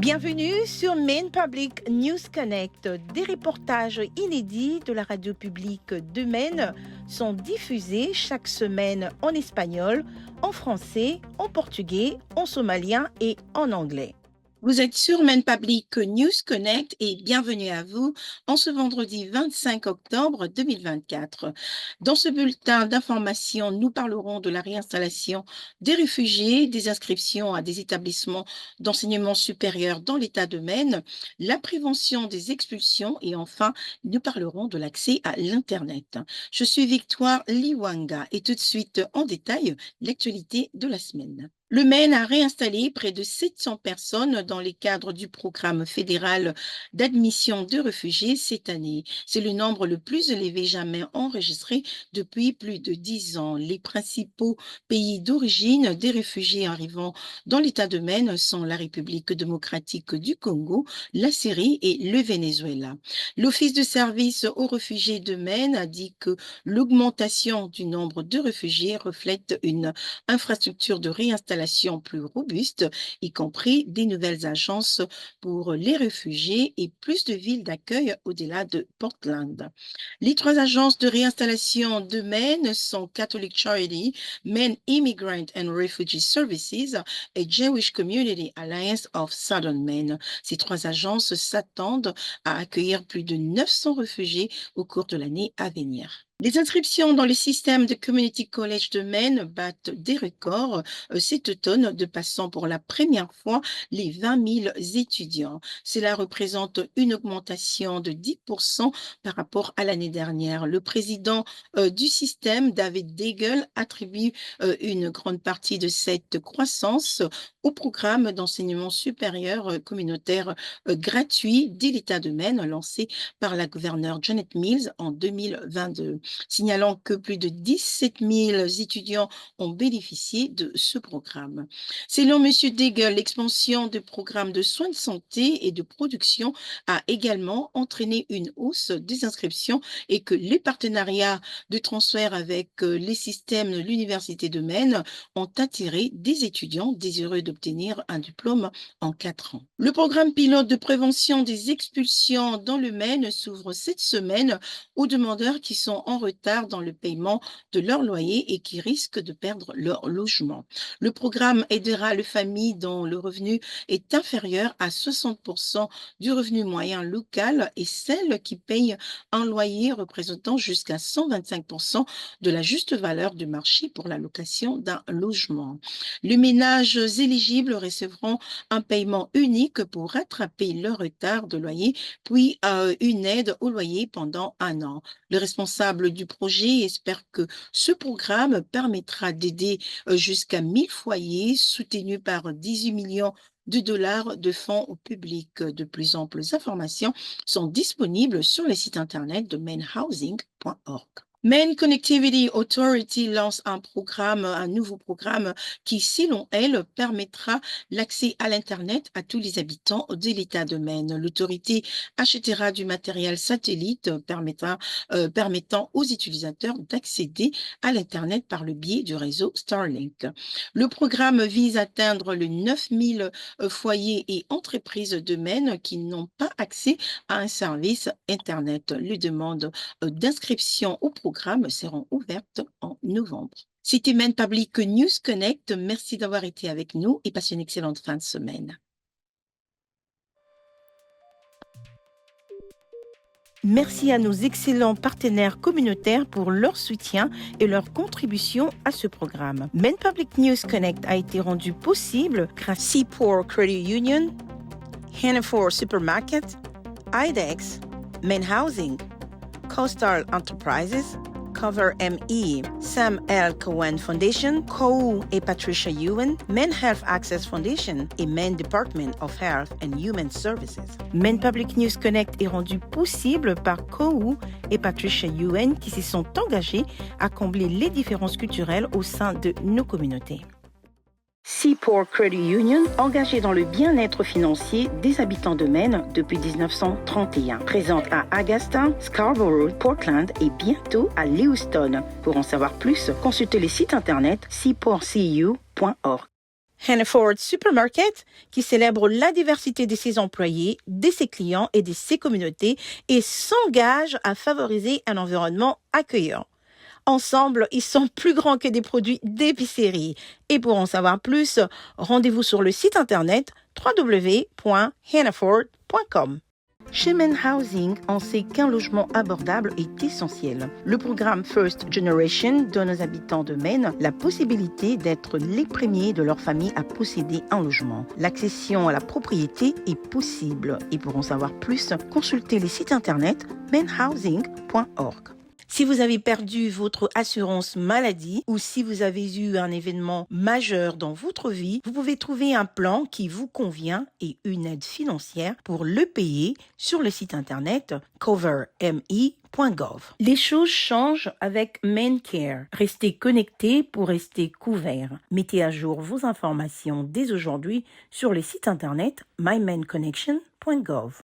Bienvenue sur Maine Public News Connect. Des reportages inédits de la radio publique de Maine sont diffusés chaque semaine en espagnol, en français, en portugais, en somalien et en anglais. Vous êtes sur Maine Public News Connect et bienvenue à vous en ce vendredi 25 octobre 2024. Dans ce bulletin d'information, nous parlerons de la réinstallation des réfugiés, des inscriptions à des établissements d'enseignement supérieur dans l'État de Maine, la prévention des expulsions et enfin, nous parlerons de l'accès à l'Internet. Je suis Victoire Liwanga et tout de suite en détail l'actualité de la semaine. Le Maine a réinstallé près de 700 personnes dans les cadres du programme fédéral d'admission de réfugiés cette année. C'est le nombre le plus élevé jamais enregistré depuis plus de 10 ans. Les principaux pays d'origine des réfugiés arrivant dans l'État de Maine sont la République démocratique du Congo, la Syrie et le Venezuela. L'Office de service aux réfugiés de Maine a dit que l'augmentation du nombre de réfugiés reflète une infrastructure de réinstallation plus robuste, y compris des nouvelles agences pour les réfugiés et plus de villes d'accueil au-delà de Portland. Les 3 agences de réinstallation de Maine sont Catholic Charity, Maine Immigrant and Refugee Services et Jewish Community Alliance of Southern Maine. Ces 3 agences s'attendent à accueillir plus de 900 réfugiés au cours de l'année à venir. Les inscriptions dans le système de Community College de Maine battent des records cet automne, dépassant pour la première fois les 20 000 étudiants. Cela représente une augmentation de 10% par rapport à l'année dernière. Le président du système, David Daigle, attribue une grande partie de cette croissance au programme d'enseignement supérieur communautaire gratuit de l'État de Maine lancé par la gouverneure Janet Mills en 2022. Signalant que plus de 17 000 étudiants ont bénéficié de ce programme. Selon M. Daigle, l'expansion du programme de soins de santé et de production a également entraîné une hausse des inscriptions et que les partenariats de transfert avec les systèmes de l'Université de Maine ont attiré des étudiants désireux d'obtenir un diplôme en 4 ans. Le programme pilote de prévention des expulsions dans le Maine s'ouvre cette semaine aux demandeurs qui sont en retard dans le paiement de leur loyer et qui risquent de perdre leur logement. Le programme aidera les familles dont le revenu est inférieur à 60% du revenu moyen local et celles qui payent un loyer représentant jusqu'à 125% de la juste valeur du marché pour la location d'un logement. Les ménages éligibles recevront un paiement unique pour rattraper leur retard de loyer, puis une aide au loyer pendant 1 an. Le responsable du projet espère que ce programme permettra d'aider jusqu'à 1000 foyers soutenus par 18 millions de dollars de fonds au public. De plus amples informations sont disponibles sur le site internet de mainhousing.org. Maine Connectivity Authority lance un nouveau programme qui, selon elle, permettra l'accès à l'Internet à tous les habitants de l'État de Maine. L'autorité achètera du matériel satellite permettant aux utilisateurs d'accéder à l'Internet par le biais du réseau Starlink. Le programme vise à atteindre les 9000 foyers et entreprises de Maine qui n'ont pas accès à un service Internet. Les demandes d'inscription au programme seront ouvertes en novembre. C'était Maine Public News Connect. Merci d'avoir été avec nous et passez une excellente fin de semaine. Merci à nos excellents partenaires communautaires pour leur soutien et leur contribution à ce programme. Maine Public News Connect a été rendu possible grâce à Seaport Credit Union, Hannaford Supermarket, IDEX, Maine Housing, Coastal Enterprises, Cover ME, Sam L. Cohen Foundation, COU et Patricia Ewan, Maine Health Access Foundation et Maine Department of Health and Human Services. Maine Public News Connect est rendu possible par COU et Patricia Ewan qui se sont engagés à combler les différences culturelles au sein de nos communautés. Seaport Credit Union, engagée dans le bien-être financier des habitants de Maine depuis 1931. Présente à Augusta, Scarborough, Portland et bientôt à Lewiston. Pour en savoir plus, consultez le site internet seaportcu.org. Hannaford Supermarket, qui célèbre la diversité de ses employés, de ses clients et de ses communautés et s'engage à favoriser un environnement accueillant. Ensemble, ils sont plus grands que des produits d'épicerie. Et pour en savoir plus, rendez-vous sur le site internet www.hannaford.com. Chez Maine Housing, on sait qu'un logement abordable est essentiel. Le programme First Generation donne aux habitants de Maine la possibilité d'être les premiers de leur famille à posséder un logement. L'accession à la propriété est possible. Et pour en savoir plus, consultez les sites internet mainhousing.org. Si vous avez perdu votre assurance maladie ou si vous avez eu un événement majeur dans votre vie, vous pouvez trouver un plan qui vous convient et une aide financière pour le payer sur le site internet coverme.gov. Les choses changent avec MaineCare. Restez connectés pour rester couverts. Mettez à jour vos informations dès aujourd'hui sur le site internet mymainconnection.gov.